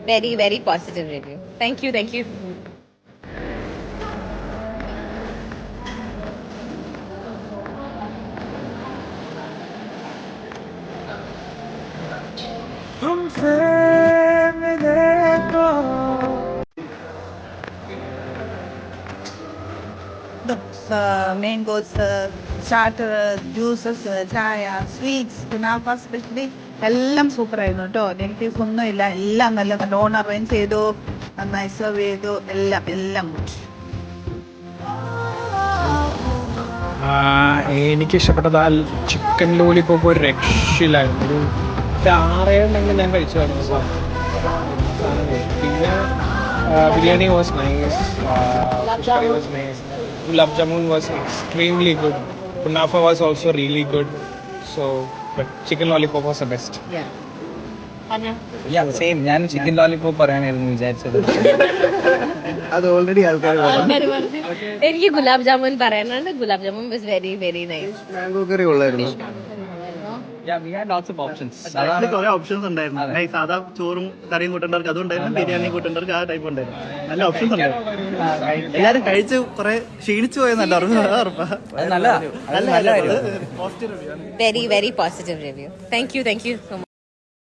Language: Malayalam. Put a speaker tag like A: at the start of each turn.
A: Very, very positive review. Thank you, thank you.
B: Mangoes, starter, juices, ചായ, സ്വീറ്റ്സ്, കുനാഫ സ്പെഷ്യലി എല്ലാം സൂപ്പർ ആയിരുന്നു കേട്ടോ. നെഗറ്റീവ്സ് ഒന്നും ഇല്ല. എല്ലാം നല്ല നല്ലോണം അറേഞ്ച് ചെയ്തു, നന്നായി സെർവ് ചെയ്തു, എല്ലാം എല്ലാം good.
C: എനിക്ക് ഇഷ്ടപ്പെട്ടത് ആ ചിക്കൻ ലോലിപോപ്പ് ഒരു രക്ഷയിലായിരുന്നു. ഒരു 6-7 ഞാൻ കഴിച്ചായിരുന്നു. പിന്നെ biryani was nice, fish curry was nice, gulab jamun was extremely good, kunafa was also really good. So but chicken lollipop was the best.
D: Same, ഞാൻ ചിക്കൻ ലോലിപോപ്പ് പറയാനായിരുന്നു വിചാരിച്ചത്.
E: അത് ഓൾറെഡി ആൾക്കാർ
A: എനിക്ക് ഗുലാബ് ജാമുൻ പറയാനുണ്ട്. Gulab jamun was very very nice.
E: Mango കറി ഉള്ളായിരുന്നു.
F: കുറെ ഓപ്ഷൻസ് ഉണ്ടായിരുന്നു. സാധാ ചോറും കറിയും കൂട്ടേണ്ടവർക്ക് അതുണ്ടായിരുന്നു, ബിരിയാണി കൂട്ടേണ്ടവർക്ക് ആ ടൈപ്പ് ഉണ്ടായിരുന്നു. നല്ല ഓപ്ഷൻസ് ഉണ്ടായിരുന്നു. എല്ലാരും കഴിച്ച് കുറെ ക്ഷീണിച്ചു പോയെന്നല്ല
D: നല്ലതാ.
A: Very, very positive review. Thank you so much.